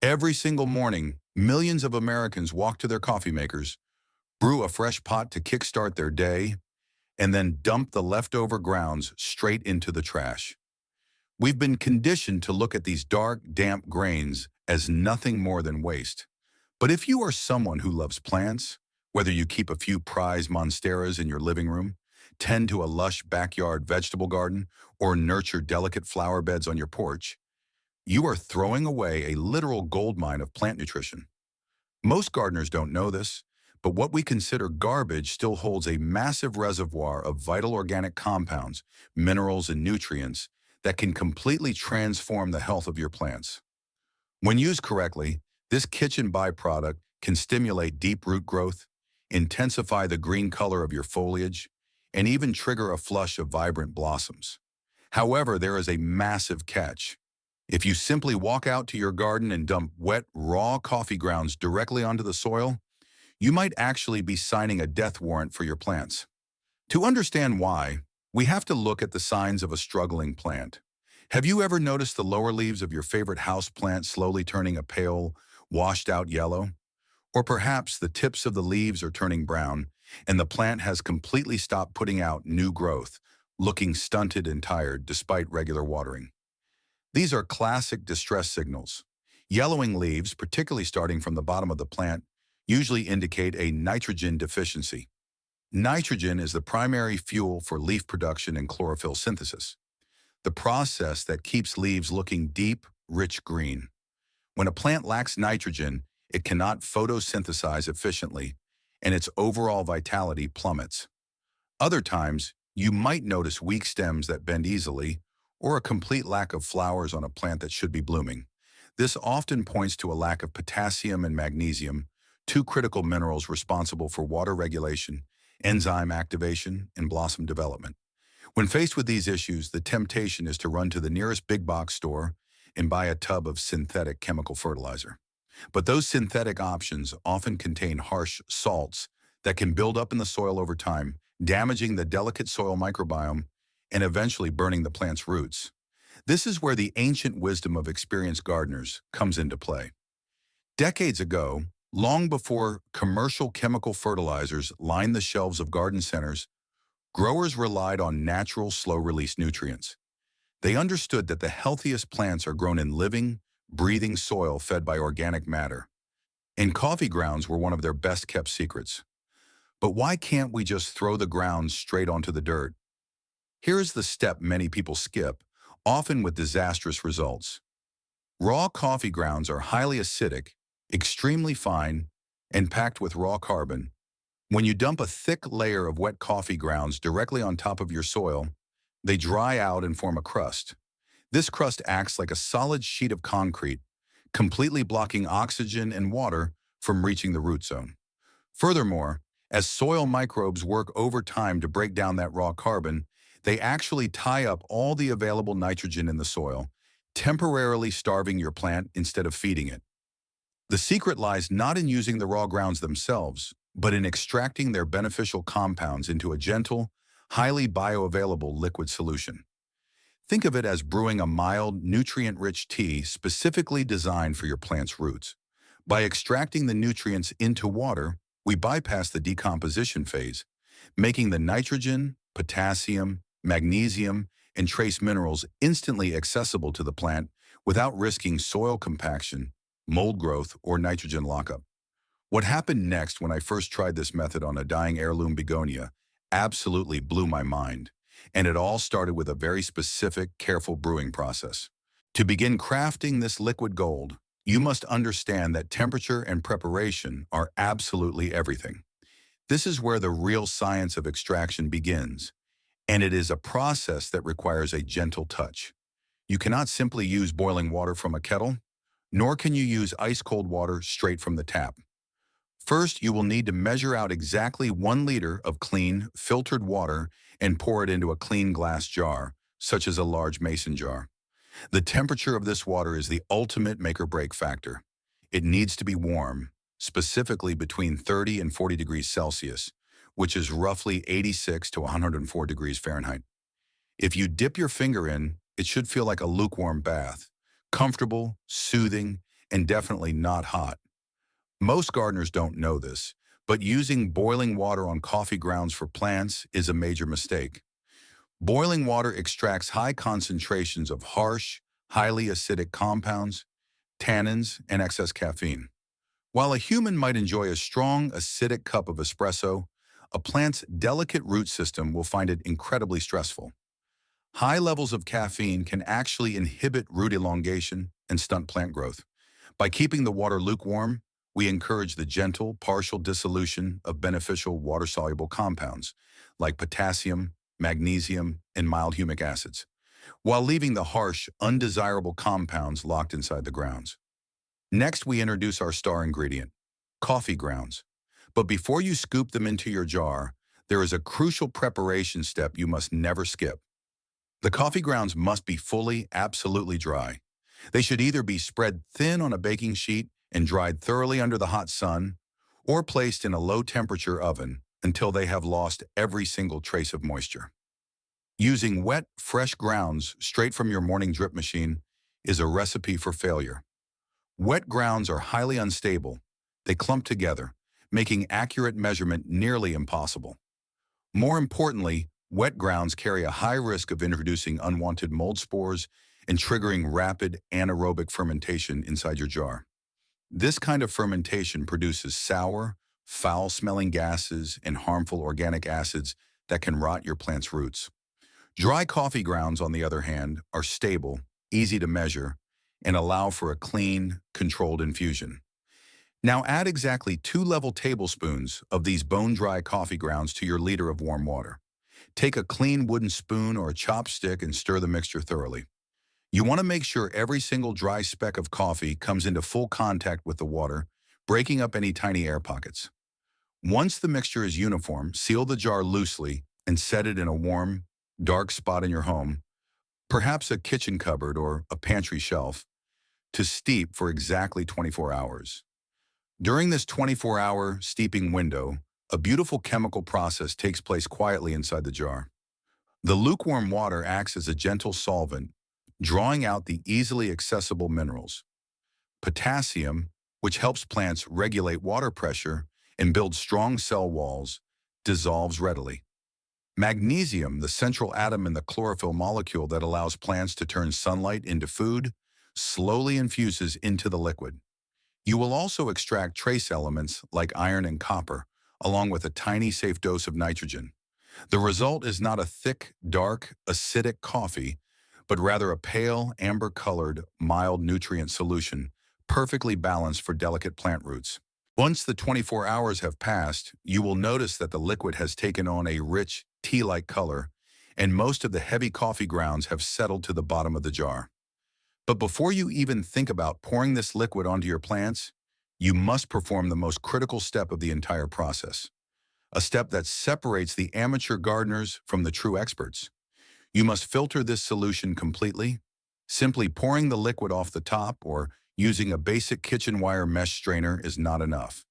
Every single morning, millions of Americans walk to their coffee makers, brew a fresh pot to kickstart their day, and then dump the leftover grounds straight into the trash. We've been conditioned to look at these dark, damp grains as nothing more than waste. But if you are someone who loves plants, whether you keep a few prize monsteras in your living room, tend to a lush backyard vegetable garden, or nurture delicate flower beds on your porch, you are throwing away a literal goldmine of plant nutrition. Most gardeners don't know this, but what we consider garbage still holds a massive reservoir of vital organic compounds, minerals, and nutrients that can completely transform the health of your plants. When used correctly, this kitchen byproduct can stimulate deep root growth, intensify the green color of your foliage, and even trigger a flush of vibrant blossoms. However, there is a massive catch. If you simply walk out to your garden and dump wet, raw coffee grounds directly onto the soil, you might actually be signing a death warrant for your plants. To understand why, we have to look at the signs of a struggling plant. Have you ever noticed the lower leaves of your favorite house plant slowly turning a pale, washed-out yellow? Or perhaps the tips of the leaves are turning brown, and the plant has completely stopped putting out new growth, looking stunted and tired despite regular watering. These are classic distress signals. Yellowing leaves, particularly starting from the bottom of the plant, usually indicate a nitrogen deficiency. Nitrogen is the primary fuel for leaf production and chlorophyll synthesis, the process that keeps leaves looking deep, rich green. When a plant lacks nitrogen, it cannot photosynthesize efficiently, and its overall vitality plummets. Other times, you might notice weak stems that bend easily, or a complete lack of flowers on a plant that should be blooming. This often points to a lack of potassium and magnesium, two critical minerals responsible for water regulation, enzyme activation, and blossom development. When faced with these issues, the temptation is to run to the nearest big box store and buy a tub of synthetic chemical fertilizer. But those synthetic options often contain harsh salts that can build up in the soil over time, damaging the delicate soil microbiome and eventually burning the plant's roots. This is where the ancient wisdom of experienced gardeners comes into play. Decades ago, long before commercial chemical fertilizers lined the shelves of garden centers, growers relied on natural, slow-release nutrients. They understood that the healthiest plants are grown in living, breathing soil fed by organic matter. And coffee grounds were one of their best-kept secrets. But why can't we just throw the grounds straight onto the dirt? Here is the step many people skip, often with disastrous results. Raw coffee grounds are highly acidic, extremely fine, and packed with raw carbon. When you dump a thick layer of wet coffee grounds directly on top of your soil, they dry out and form a crust. This crust acts like a solid sheet of concrete, completely blocking oxygen and water from reaching the root zone. Furthermore, as soil microbes work overtime to break down that raw carbon, they actually tie up all the available nitrogen in the soil, temporarily starving your plant instead of feeding it. The secret lies not in using the raw grounds themselves, but in extracting their beneficial compounds into a gentle, highly bioavailable liquid solution. Think of it as brewing a mild, nutrient-rich tea specifically designed for your plant's roots. By extracting the nutrients into water, we bypass the decomposition phase, making the nitrogen, potassium, magnesium, and trace minerals instantly accessible to the plant without risking soil compaction, mold growth, or nitrogen lockup. What happened next when I first tried this method on a dying heirloom begonia absolutely blew my mind, and it all started with a very specific, careful brewing process. To begin crafting this liquid gold, you must understand that temperature and preparation are absolutely everything. This is where the real science of extraction begins, and it is a process that requires a gentle touch. You cannot simply use boiling water from a kettle, nor can you use ice-cold water straight from the tap. First, you will need to measure out exactly 1 liter of clean, filtered water and pour it into a clean glass jar, such as a large mason jar. The temperature of this water is the ultimate make-or-break factor. It needs to be warm, specifically between 30 and 40 degrees Celsius, which is roughly 86 to 104 degrees Fahrenheit. If you dip your finger in, it should feel like a lukewarm bath, comfortable, soothing, and definitely not hot. Most gardeners don't know this, but using boiling water on coffee grounds for plants is a major mistake. Boiling water extracts high concentrations of harsh, highly acidic compounds, tannins, and excess caffeine. While a human might enjoy a strong, acidic cup of espresso, a plant's delicate root system will find it incredibly stressful. High levels of caffeine can actually inhibit root elongation and stunt plant growth. By keeping the water lukewarm, we encourage the gentle, partial dissolution of beneficial water-soluble compounds like potassium, magnesium, and mild humic acids, while leaving the harsh, undesirable compounds locked inside the grounds. Next, we introduce our star ingredient, coffee grounds. But before you scoop them into your jar, there is a crucial preparation step you must never skip. The coffee grounds must be fully, absolutely dry. They should either be spread thin on a baking sheet and dried thoroughly under the hot sun, or placed in a low-temperature oven until they have lost every single trace of moisture. Using wet, fresh grounds straight from your morning drip machine is a recipe for failure. Wet grounds are highly unstable. They clump together, making accurate measurement nearly impossible. More importantly, wet grounds carry a high risk of introducing unwanted mold spores and triggering rapid anaerobic fermentation inside your jar. This kind of fermentation produces sour, foul-smelling gases and harmful organic acids that can rot your plant's roots. Dry coffee grounds, on the other hand, are stable, easy to measure, and allow for a clean, controlled infusion. Now add exactly 2 level tablespoons of these bone-dry coffee grounds to your liter of warm water. Take a clean wooden spoon or a chopstick and stir the mixture thoroughly. You want to make sure every single dry speck of coffee comes into full contact with the water, breaking up any tiny air pockets. Once the mixture is uniform, seal the jar loosely and set it in a warm, dark spot in your home, perhaps a kitchen cupboard or a pantry shelf, to steep for exactly 24 hours. During this 24-hour steeping window, a beautiful chemical process takes place quietly inside the jar. The lukewarm water acts as a gentle solvent, drawing out the easily accessible minerals. Potassium, which helps plants regulate water pressure and build strong cell walls, dissolves readily. Magnesium, the central atom in the chlorophyll molecule that allows plants to turn sunlight into food, slowly infuses into the liquid. You will also extract trace elements like iron and copper, along with a tiny safe dose of nitrogen. The result is not a thick, dark, acidic coffee, but rather a pale, amber-colored, mild nutrient solution, perfectly balanced for delicate plant roots. Once the 24 hours have passed, you will notice that the liquid has taken on a rich, tea-like color, and most of the heavy coffee grounds have settled to the bottom of the jar. But before you even think about pouring this liquid onto your plants, you must perform the most critical step of the entire process, a step that separates the amateur gardeners from the true experts. You must filter this solution completely. Simply pouring the liquid off the top or using a basic kitchen wire mesh strainer is not enough.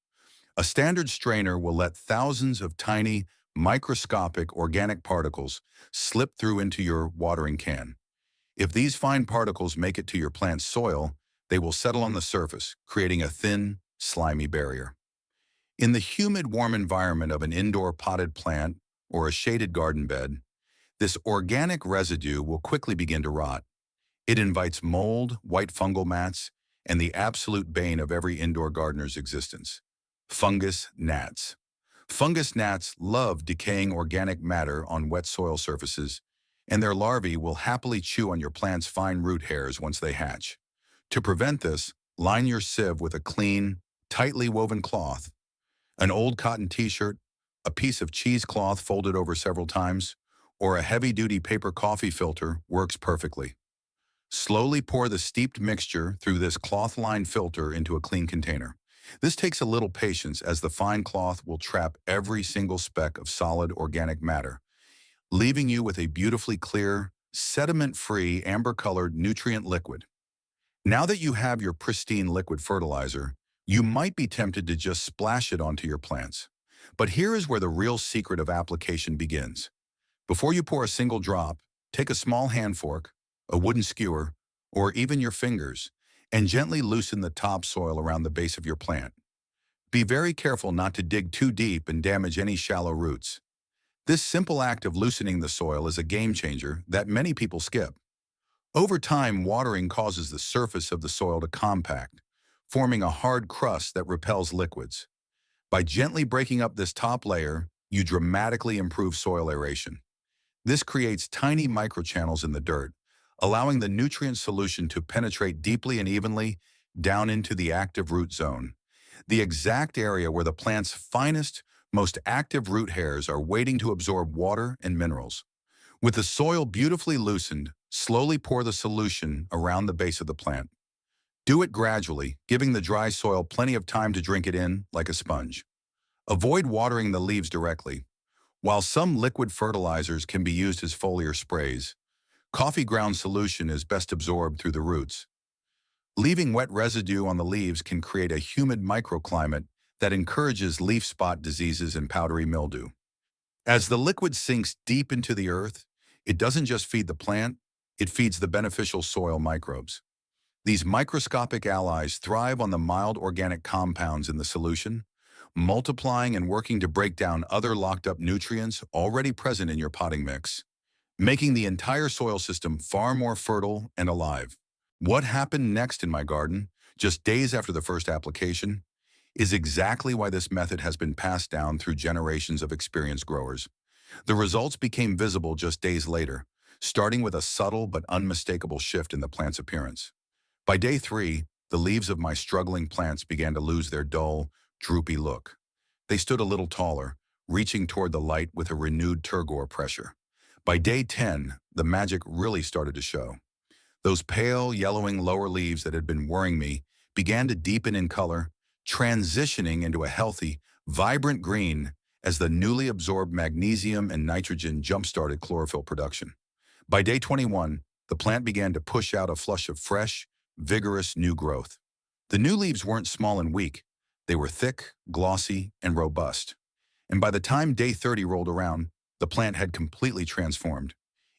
A standard strainer will let thousands of tiny, microscopic organic particles slip through into your watering can. If these fine particles make it to your plant's soil, they will settle on the surface, creating a thin, slimy barrier. In the humid, warm environment of an indoor potted plant or a shaded garden bed, this organic residue will quickly begin to rot. It invites mold, white fungal mats, and the absolute bane of every indoor gardener's existence, fungus gnats. Fungus gnats love decaying organic matter on wet soil surfaces, and their larvae will happily chew on your plant's fine root hairs once they hatch. To prevent this, line your sieve with a clean, tightly woven cloth. An old cotton t-shirt, a piece of cheesecloth folded over several times, or a heavy-duty paper coffee filter works perfectly. Slowly pour the steeped mixture through this cloth-lined filter into a clean container. This takes a little patience as the fine cloth will trap every single speck of solid organic matter, leaving you with a beautifully clear, sediment-free, amber-colored nutrient liquid. Now that you have your pristine liquid fertilizer, you might be tempted to just splash it onto your plants. But here is where the real secret of application begins. Before you pour a single drop, take a small hand fork, a wooden skewer, or even your fingers, and gently loosen the topsoil around the base of your plant. Be very careful not to dig too deep and damage any shallow roots. This simple act of loosening the soil is a game changer that many people skip. Over time, watering causes the surface of the soil to compact, forming a hard crust that repels liquids. By gently breaking up this top layer, you dramatically improve soil aeration. This creates tiny microchannels in the dirt, allowing the nutrient solution to penetrate deeply and evenly down into the active root zone, the exact area where the plant's finest, most active root hairs are waiting to absorb water and minerals. With the soil beautifully loosened, slowly pour the solution around the base of the plant. Do it gradually, giving the dry soil plenty of time to drink it in like a sponge. Avoid watering the leaves directly. While some liquid fertilizers can be used as foliar sprays, coffee ground solution is best absorbed through the roots. Leaving wet residue on the leaves can create a humid microclimate that encourages leaf spot diseases and powdery mildew. As the liquid sinks deep into the earth, it doesn't just feed the plant, it feeds the beneficial soil microbes. These microscopic allies thrive on the mild organic compounds in the solution, multiplying and working to break down other locked-up nutrients already present in your potting mix, making the entire soil system far more fertile and alive. What happened next in my garden, just days after the first application, is exactly why this method has been passed down through generations of experienced growers. The results became visible just days later, starting with a subtle but unmistakable shift in the plant's appearance. By day 3, the leaves of my struggling plants began to lose their dull, droopy look. They stood a little taller, reaching toward the light with a renewed turgor pressure. By day 10, the magic really started to show. Those pale, yellowing lower leaves that had been worrying me began to deepen in color, transitioning into a healthy, vibrant green as the newly absorbed magnesium and nitrogen jump-started chlorophyll production. By day 21, the plant began to push out a flush of fresh, vigorous new growth. The new leaves weren't small and weak. They were thick, glossy, and robust. And by the time day 30 rolled around, the plant had completely transformed.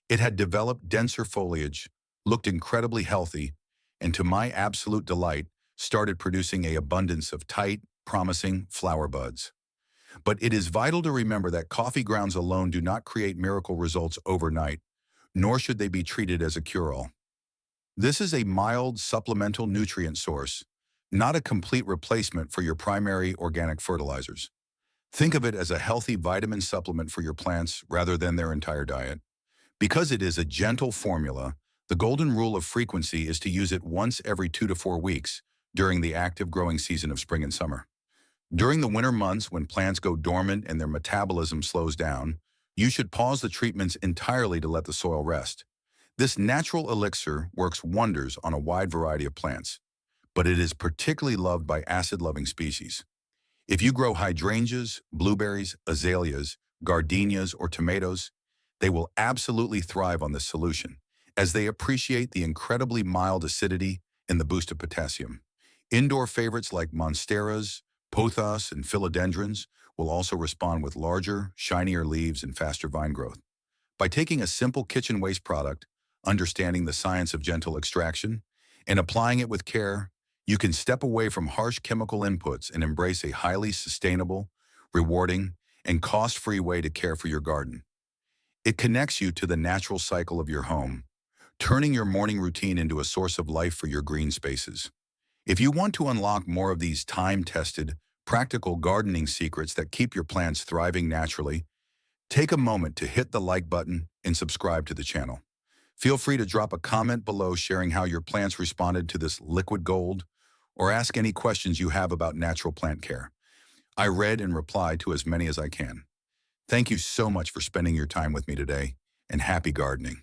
It had developed denser foliage, looked incredibly healthy, and to my absolute delight, started producing an abundance of tight, promising flower buds. But it is vital to remember that coffee grounds alone do not create miracle results overnight, nor should they be treated as a cure-all. This is a mild supplemental nutrient source, not a complete replacement for your primary organic fertilizers. Think of it as a healthy vitamin supplement for your plants rather than their entire diet. Because it is a gentle formula, the golden rule of frequency is to use it once every 2 to 4 weeks during the active growing season of spring and summer. During the winter months when plants go dormant and their metabolism slows down, you should pause the treatments entirely to let the soil rest. This natural elixir works wonders on a wide variety of plants, but it is particularly loved by acid-loving species. If you grow hydrangeas, blueberries, azaleas, gardenias, or tomatoes, they will absolutely thrive on this solution, as they appreciate the incredibly mild acidity and the boost of potassium. Indoor favorites like monsteras, pothos, and philodendrons will also respond with larger, shinier leaves and faster vine growth. By taking a simple kitchen waste product, understanding the science of gentle extraction, and applying it with care, you can step away from harsh chemical inputs and embrace a highly sustainable, rewarding, and cost-free way to care for your garden. It connects you to the natural cycle of your home, turning your morning routine into a source of life for your green spaces. If you want to unlock more of these time-tested, practical gardening secrets that keep your plants thriving naturally, take a moment to hit the like button and subscribe to the channel. Feel free to drop a comment below sharing how your plants responded to this liquid gold, or ask any questions you have about natural plant care. I read and reply to as many as I can. Thank you so much for spending your time with me today, and happy gardening.